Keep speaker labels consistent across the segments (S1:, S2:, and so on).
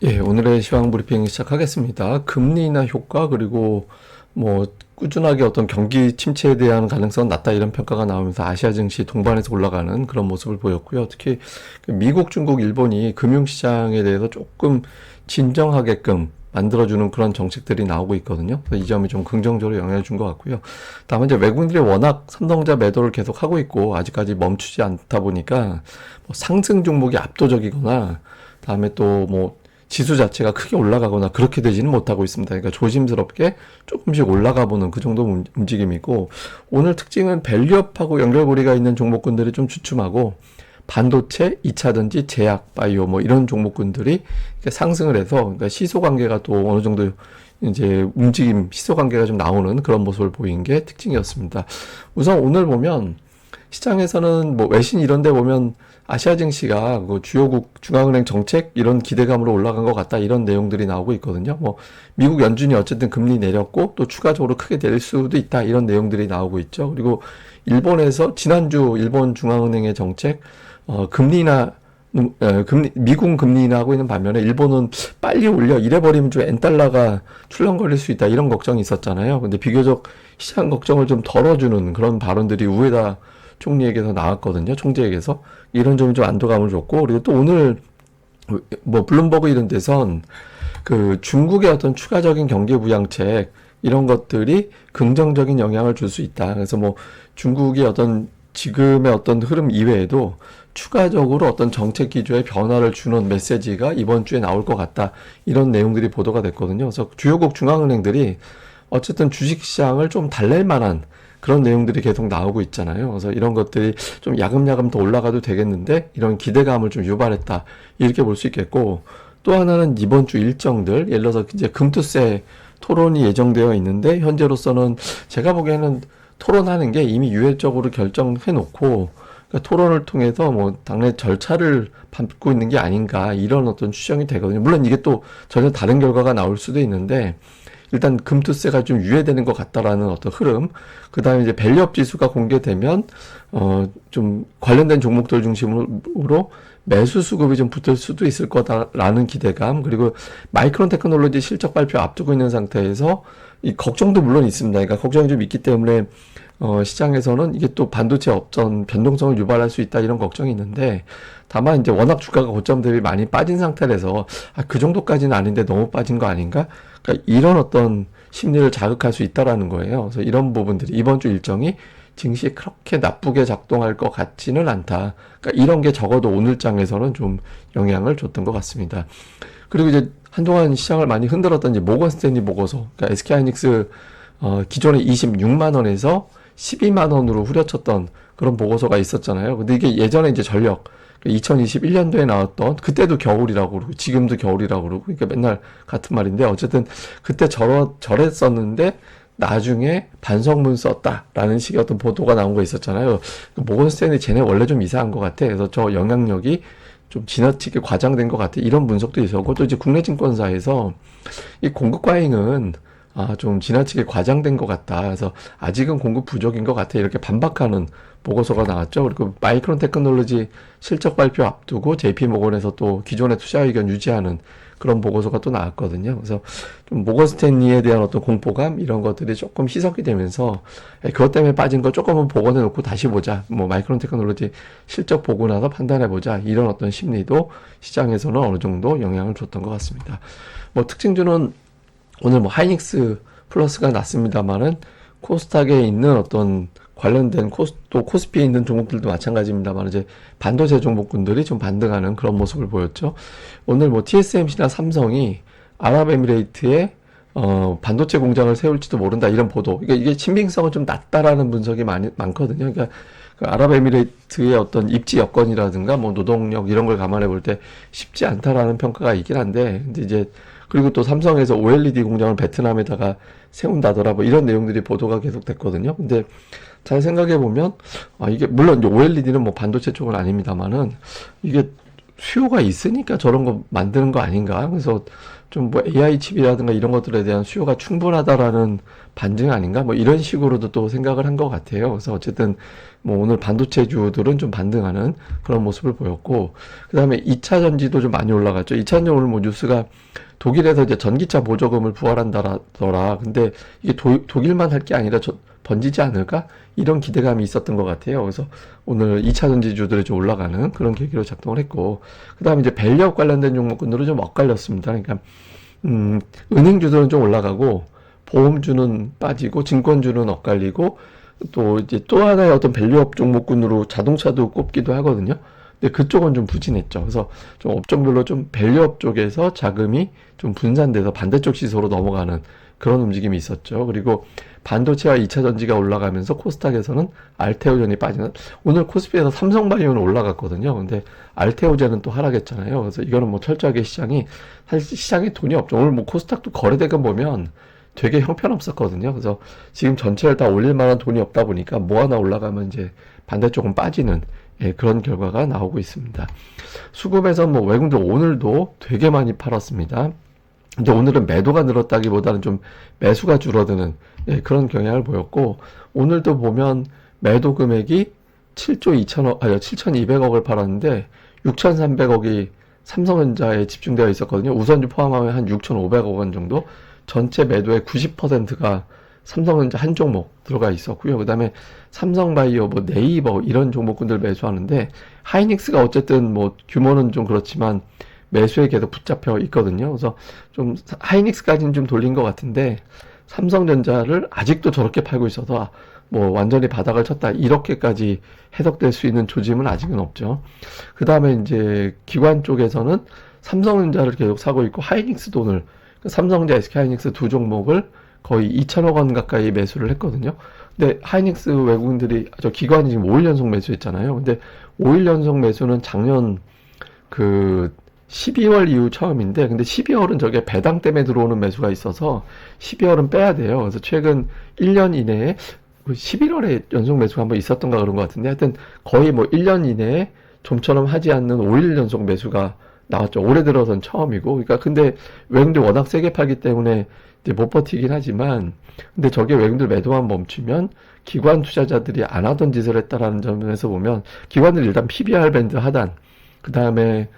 S1: 예, 오늘의 시황 브리핑 시작하겠습니다. 금리 인하 효과 그리고 뭐 꾸준하게 어떤 경기 침체에 대한 가능성은 낮다 이런 평가가 나오면서 아시아 증시 동반해서 올라가는 그런 모습을 보였고요. 특히 그 미국, 중국, 일본이 금융시장에 대해서 조금 진정하게끔 만들어주는 그런 정책들이 나오고 있거든요. 그래서 이 점이 좀 긍정적으로 영향을 준 것 같고요. 다만 이제 외국인들이 워낙 선동자 매도를 계속 하고 있고 아직까지 멈추지 않다 보니까 뭐 상승 종목이 압도적이거나 다음에 또 뭐 지수 자체가 크게 올라가거나 그렇게 되지는 못하고 있습니다. 그러니까 조심스럽게 조금씩 올라가 보는 그 정도 움직임이고, 오늘 특징은 밸류업하고 연결고리가 있는 종목군들이 좀 주춤하고, 반도체, 2차전지, 제약, 바이오 뭐 이런 종목군들이 이렇게 상승을 해서, 그러니까 시소 관계가 또 어느 정도 이제 움직임, 시소 관계가 좀 나오는 그런 모습을 보인 게 특징이었습니다. 우선 오늘 보면 시장에서는 뭐 외신 이런 데 보면 아시아 증시가 그 주요국 중앙은행 정책 이런 기대감으로 올라간 것 같다 이런 내용들이 나오고 있거든요. 뭐 미국 연준이 어쨌든 금리 내렸고 또 추가적으로 크게 내릴 수도 있다 이런 내용들이 나오고 있죠. 그리고 일본에서 지난주 일본 중앙은행의 정책 금리나 미국 금리 인하하고 있는 반면에 일본은 빨리 올려 이래 버리면 좀 엔달러가 출렁거릴 수 있다 이런 걱정이 있었잖아요. 근데 비교적 시장 걱정을 좀 덜어주는 그런 발언들이 우에다 총리에게서 나왔거든요. 총재에게서. 이런 점이 좀 안도감을 줬고, 그리고 또 오늘 뭐 블룸버그 이런 데선 그 중국의 어떤 추가적인 경기 부양책 이런 것들이 긍정적인 영향을 줄 수 있다. 그래서 뭐 중국이 어떤 지금의 어떤 흐름 이외에도 추가적으로 어떤 정책 기조에 변화를 주는 메시지가 이번 주에 나올 것 같다. 이런 내용들이 보도가 됐거든요. 그래서 주요국 중앙은행들이 어쨌든 주식시장을 좀 달랠 만한 그런 내용들이 계속 나오고 있잖아요. 그래서 이런 것들이 좀 야금야금 더 올라가도 되겠는데 이런 기대감을 좀 유발했다. 이렇게 볼 수 있겠고, 또 하나는 이번 주 일정들, 예를 들어서 이제 금투세 토론이 예정되어 있는데 현재로서는 제가 보기에는 토론하는 게 이미 유예적으로 결정해 놓고 그러니까 토론을 통해서 뭐 당내 절차를 밟고 있는 게 아닌가 이런 어떤 추정이 되거든요. 물론 이게 또 전혀 다른 결과가 나올 수도 있는데 일단 금투세가 좀 유예되는 것 같다라는 어떤 흐름, 그 다음에 이제 밸류업 지수가 공개되면 좀 관련된 종목들 중심으로 매수 수급이 좀 붙을 수도 있을 거다라는 기대감, 그리고 마이크론 테크놀로지 실적 발표 앞두고 있는 상태에서 이 걱정도 물론 있습니다. 그러니까 걱정이 좀 있기 때문에 시장에서는 이게 또 반도체 업전 변동성을 유발할 수 있다 이런 걱정이 있는데, 다만 이제 워낙 주가가 고점 대비 많이 빠진 상태라서 그 정도까지는 아닌데 너무 빠진 거 아닌가? 그러니까 이런 어떤 심리를 자극할 수 있다라는 거예요. 그래서 이런 부분들이 이번 주 일정이 증시에 그렇게 나쁘게 작동할 것 같지는 않다. 그러니까 이런 게 적어도 오늘 장에서는 좀 영향을 줬던 것 같습니다. 그리고 이제 한동안 시장을 많이 흔들었던 이제 모건 스탠리 보고서, 그러니까 SK하이닉스 기존에 26만 원에서 12만 원으로 후려쳤던 그런 보고서가 있었잖아요. 근데 이게 예전에 이제 전력 2021년도에 나왔던, 그때도 겨울이라고 그러고 지금도 겨울이라고 그러고 그러니까 맨날 같은 말인데, 어쨌든 그때 저랬었는데 나중에 반성문 썼다라는 식의 어떤 보도가 나온 거 있었잖아요. 모건 스탠리 쟤네 원래 좀 이상한 것 같아. 그래서 저 영향력이 좀 지나치게 과장된 것 같아. 이런 분석도 있었고, 또 이제 국내 증권사에서 이 공급 과잉은 좀 지나치게 과장된 것 같다. 그래서 아직은 공급 부족인 것 같아. 이렇게 반박하는 보고서가 나왔죠. 그리고 마이크론 테크놀로지 실적 발표 앞두고 JP모건에서 또 기존의 투자 의견 유지하는 그런 보고서가 또 나왔거든요. 그래서 좀 모건 스탠리에 대한 어떤 공포감 이런 것들이 조금 희석이 되면서 그것 때문에 빠진 거 조금은 복원해 놓고 다시 보자. 뭐 마이크론 테크놀로지 실적 보고 나서 판단해 보자. 이런 어떤 심리도 시장에서는 어느 정도 영향을 줬던 것 같습니다. 뭐 특징주는 오늘 뭐 하이닉스 플러스가 났습니다만은 코스닥에 있는 어떤 관련된 또 코스피에 있는 종목들도 마찬가지입니다만 이제 반도체 종목군들이 좀 반등하는 그런 모습을 보였죠. 오늘 뭐 TSMC나 삼성이 아랍에미레이트에 반도체 공장을 세울지도 모른다 이런 보도. 그러니까 이게 신빙성은 좀 낮다라는 분석이 많거든요. 그러니까 그 아랍에미레이트의 어떤 입지 여건이라든가 뭐 노동력 이런 걸 감안해 볼 때 쉽지 않다라는 평가가 있긴 한데, 근데 이제 그리고 또 삼성에서 OLED 공장을 베트남에다가 세운다더라 뭐 이런 내용들이 보도가 계속 됐거든요. 근데 잘 생각해 보면 이게 물론 OLED는 뭐 반도체 쪽은 아닙니다만은 이게 수요가 있으니까 저런 거 만드는 거 아닌가? 그래서 좀 뭐 AI 칩이라든가 이런 것들에 대한 수요가 충분하다라는 반증 아닌가? 뭐 이런 식으로도 또 생각을 한 것 같아요. 그래서 어쨌든 뭐 오늘 반도체주들은 좀 반등하는 그런 모습을 보였고, 그 다음에 2차 전지도 좀 많이 올라갔죠. 2차 전지 오늘 뭐 뉴스가 독일에서 이제 전기차 보조금을 부활한다더라. 근데 이게 독일만 할 게 아니라 번지지 않을까? 이런 기대감이 있었던 것 같아요. 그래서 오늘 2차 전지주들이 좀 올라가는 그런 계기로 작동을 했고, 그 다음에 이제 밸류업 관련된 종목군들은 좀 엇갈렸습니다. 그러니까, 은행주들은 좀 올라가고, 보험주는 빠지고, 증권주는 엇갈리고, 또 이제 또 하나의 어떤 밸류업 종목군으로 자동차도 꼽기도 하거든요. 근데 그쪽은 좀 부진했죠. 그래서 좀 업종별로 좀 밸류업 쪽에서 자금이 좀 분산돼서 반대쪽 시소로 넘어가는 그런 움직임이 있었죠. 그리고 반도체와 2차 전지가 올라가면서 코스닥에서는 알테오젠이 빠지는, 오늘 코스피에서 삼성바이오는 올라갔거든요. 근데 알테오젠은 또 하락했잖아요. 그래서 이거는 뭐 철저하게 사실 시장에 돈이 없죠. 오늘 뭐 코스닥도 거래대금 보면 되게 형편없었거든요. 그래서 지금 전체를 다 올릴 만한 돈이 없다 보니까 뭐 하나 올라가면 이제 반대쪽은 빠지는, 예, 그런 결과가 나오고 있습니다. 수급에서 뭐 외국인들 오늘도 되게 많이 팔았습니다. 근데 오늘은 매도가 늘었다기보다는 좀 매수가 줄어드는, 예, 그런 경향을 보였고, 오늘도 보면 매도 금액이 7조 2천억, 아니 7,200억을 팔았는데 6,300억이 삼성전자에 집중되어 있었거든요. 우선주 포함하면 한 6,500억 원 정도. 전체 매도의 90%가 삼성전자 한 종목 들어가 있었고요. 그 다음에 삼성바이오, 뭐 네이버 이런 종목군들 매수하는데, 하이닉스가 어쨌든 뭐 규모는 좀 그렇지만 매수에 계속 붙잡혀 있거든요. 그래서 좀 하이닉스까지는 좀 돌린 것 같은데, 삼성전자를 아직도 저렇게 팔고 있어서 뭐 완전히 바닥을 쳤다 이렇게까지 해석될 수 있는 조짐은 아직은 없죠. 그 다음에 이제 기관 쪽에서는 삼성전자를 계속 사고 있고, 하이닉스도 오늘 삼성전자, SK하이닉스 두 종목을 거의 2천억 원 가까이 매수를 했거든요. 근데 하이닉스 외국인들이, 기관이 지금 5일 연속 매수했잖아요. 근데 5일 연속 매수는 작년 그 12월 이후 처음인데, 근데 12월은 저게 배당 때문에 들어오는 매수가 있어서 12월은 빼야 돼요. 그래서 최근 1년 이내에 11월에 연속 매수가 한번 있었던가 그런 것 같은데, 하여튼 거의 뭐 1년 이내에 좀처럼 하지 않는 5일 연속 매수가 나왔죠. 올해 들어선 처음이고. 그러니까 근데 외국인들 워낙 세게 팔기 때문에 이제 못 버티긴 하지만, 근데 저게 외국인들 매도만 멈추면 기관 투자자들이 안 하던 짓을 했다라는 점에서 보면, 기관들이 일단 PBR 밴드 하단, 그 다음에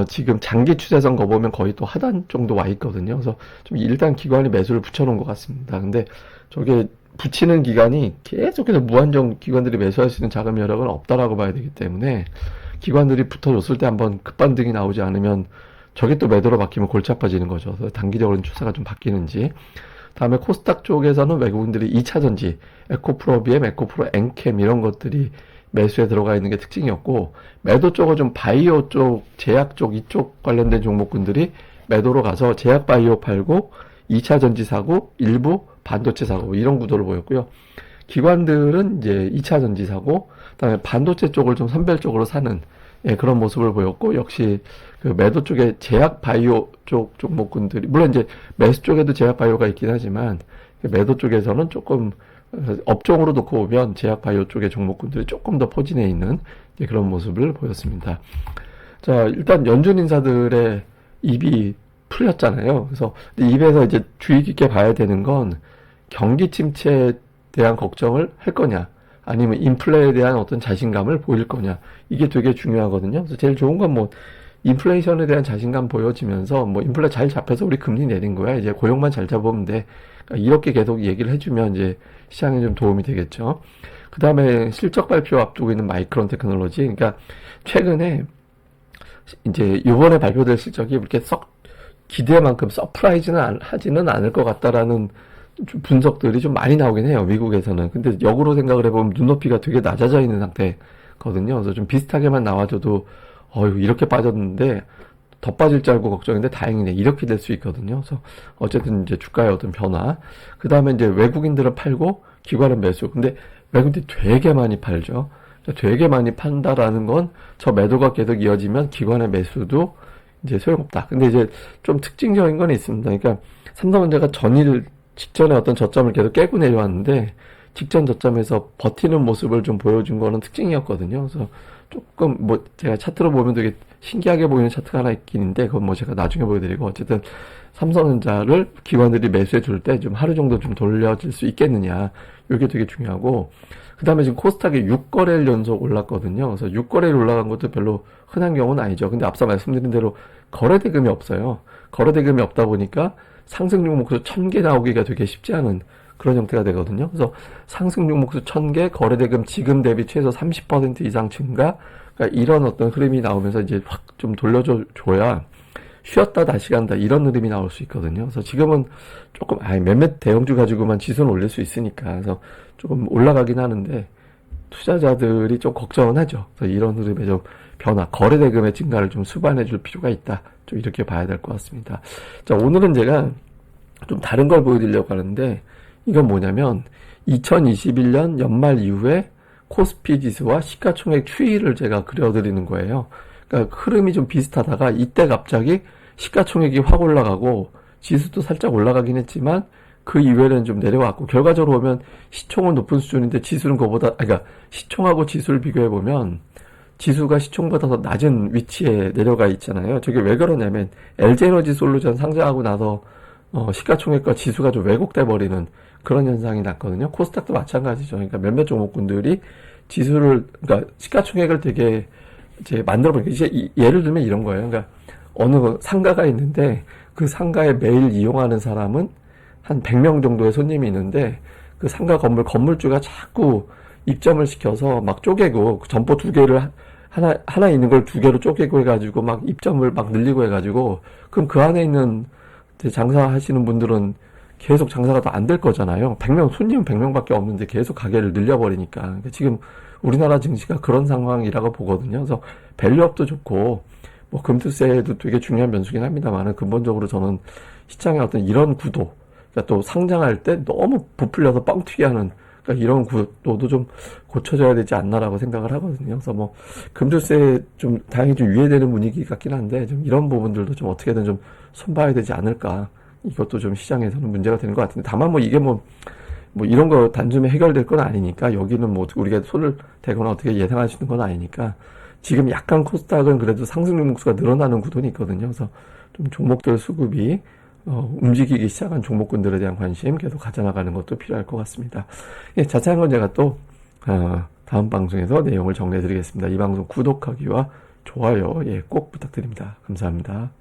S1: 지금 장기 추세선 거 보면 거의 또 하단 정도 와 있거든요. 그래서 좀 일단 기관이 매수를 붙여놓은 것 같습니다. 근데 저게 붙이는 기간이 계속해서 무한정 기관들이 매수할 수 있는 자금 여력은 없다라고 봐야 되기 때문에, 기관들이 붙어줬을 때 한번 급반등이 나오지 않으면 저게 또 매도로 바뀌면 골치 아파지는 거죠. 그래서 단기적으로는 추세가 좀 바뀌는지. 다음에 코스닥 쪽에서는 외국인들이 2차 전지, 에코프로 BM, 에코프로 엔캠 이런 것들이 매수에 들어가 있는 게 특징이었고, 매도 쪽은 좀 바이오 쪽, 제약 쪽 이쪽 관련된 종목군들이 매도로 가서 제약 바이오 팔고 2차 전지 사고 일부 반도체 사고 이런 구도를 보였고요. 기관들은 이제 2차 전지 사고, 그다음에 반도체 쪽을 좀 선별적으로 사는, 예, 그런 모습을 보였고, 역시 그 매도 쪽에 제약 바이오 쪽 종목군들이, 물론 이제 매수 쪽에도 제약 바이오가 있긴 하지만 매도 쪽에서는 조금 업종으로 놓고 보면 제약 바이오 쪽의 종목군들이 조금 더 포진해 있는, 예, 그런 모습을 보였습니다. 자, 일단 연준 인사들의 입이 풀렸잖아요. 그래서 입에서 이제 주의 깊게 봐야 되는 건 경기 침체에 대한 걱정을 할 거냐, 아니면 인플레에 대한 어떤 자신감을 보일 거냐, 이게 되게 중요하거든요. 그래서 제일 좋은 건 뭐 인플레이션에 대한 자신감 보여지면서 뭐 인플레 잘 잡혀서 우리 금리 내린 거야, 이제 고용만 잘 잡으면 돼, 그러니까 이렇게 계속 얘기를 해주면 이제 시장에 좀 도움이 되겠죠. 그 다음에 실적 발표 앞두고 있는 마이크론 테크놀로지, 그러니까 최근에 이제 이번에 발표될 실적이 그렇게 썩 기대만큼 서프라이즈는 하지는 않을 것 같다라는 좀 분석들이 좀 많이 나오긴 해요, 미국에서는. 근데 역으로 생각을 해보면 눈높이가 되게 낮아져 있는 상태거든요. 그래서 좀 비슷하게만 나와줘도 이렇게 빠졌는데 더 빠질 줄 알고 걱정인데 다행이네, 이렇게 될 수 있거든요. 그래서 어쨌든 이제 주가의 어떤 변화, 그 다음에 이제 외국인들은 팔고 기관은 매수. 근데 외국인들이 되게 많이 팔죠. 되게 많이 판다라는 건 저 매도가 계속 이어지면 기관의 매수도 이제 소용없다. 근데 이제 좀 특징적인 건 있습니다. 그러니까 삼성전자가 전일 직전에 어떤 저점을 계속 깨고 내려왔는데, 직전 저점에서 버티는 모습을 좀 보여준 거는 특징이었거든요. 그래서 조금 뭐 제가 차트로 보면 되게 신기하게 보이는 차트가 하나 있긴 있는데 그건 뭐 제가 나중에 보여드리고 어쨌든 삼성전자를 기관들이 매수해 줄 때 좀 하루 정도 좀 돌려질 수 있겠느냐 이게 되게 중요하고 그 다음에 지금 코스닥이 6거래일 연속 올랐거든요. 그래서 6거래일 올라간 것도 별로 흔한 경우는 아니죠. 근데 앞서 말씀드린 대로 거래대금이 없어요. 거래대금이 없다 보니까 상승 종목수 1000개 나오기가 되게 쉽지 않은 그런 형태가 되거든요. 그래서 상승 종목수 1000개, 거래대금 지금 대비 최소 30% 이상 증가, 그러니까 이런 어떤 흐름이 나오면서 이제 확 좀 돌려줘야 쉬었다 다시 간다 이런 흐름이 나올 수 있거든요. 그래서 지금은 조금 몇몇 대형주 가지고만 지수는 올릴 수 있으니까 그래서 조금 올라가긴 하는데 투자자들이 좀 걱정은 하죠. 그래서 이런 흐름의 좀 변화, 거래대금의 증가를 좀 수반해 줄 필요가 있다. 좀 이렇게 봐야 될 것 같습니다. 자, 오늘은 제가 좀 다른 걸 보여드리려고 하는데 이건 뭐냐면 2021년 연말 이후에 코스피 지수와 시가총액 추이를 제가 그려드리는 거예요. 그러니까 흐름이 좀 비슷하다가 이때 갑자기 시가총액이 확 올라가고 지수도 살짝 올라가긴 했지만 그 이후에는 좀 내려왔고 결과적으로 보면 시총은 높은 수준인데 지수는 그거보다 그러니까 시총하고 지수를 비교해 보면 지수가 시총보다 더 낮은 위치에 내려가 있잖아요. 저게 왜 그러냐면 LG에너지 솔루션 상장하고 나서 시가총액과 지수가 좀 왜곡돼 버리는 그런 현상이 났거든요. 코스닥도 마찬가지죠. 그러니까 몇몇 종목군들이 지수를 그러니까 시가총액을 되게 이제 만들어 보니까 이제 예를 들면 이런 거예요. 그러니까 어느 상가가 있는데 그 상가에 매일 이용하는 사람은 한 100명 정도의 손님이 있는데 그 상가 건물주가 자꾸 입점을 시켜서 막 쪼개고 점포 2개를 하나 있는 걸 2개로 쪼개고 해가지고 막 입점을 막 늘리고 해가지고 그럼 그 안에 있는 장사하시는 분들은 계속 장사가 더 안 될 거잖아요. 100명, 손님 100명밖에 없는데 계속 가게를 늘려버리니까. 그러니까 지금 우리나라 증시가 그런 상황이라고 보거든요. 그래서 밸류업도 좋고, 뭐 금투세도 되게 중요한 변수긴 합니다만은 근본적으로 저는 시장의 어떤 이런 구도, 그러니까 또 상장할 때 너무 부풀려서 뻥튀기 하는, 그러니까 이런 구도도 좀 고쳐져야 되지 않나라고 생각을 하거든요. 그래서 뭐 금투세 좀 다행히 좀 유예되는 분위기 같긴 한데 좀 이런 부분들도 좀 어떻게든 좀 손봐야 되지 않을까. 이것도 좀 시장에서는 문제가 되는 것 같은데 다만 뭐 이게 뭐 이런 거 단숨에 해결될 건 아니니까 여기는 뭐 우리가 손을 대거나 어떻게 예상할 수 있는 건 아니니까 지금 약간 코스닥은 그래도 상승 종목수가 늘어나는 구도는 있거든요. 그래서 좀 종목들 수급이 움직이기 시작한 종목군들에 대한 관심 계속 가져나가는 것도 필요할 것 같습니다. 예, 자세한 건 제가 또 다음 방송에서 내용을 정리해 드리겠습니다. 이 방송 구독하기와 좋아요 꼭 부탁드립니다. 감사합니다.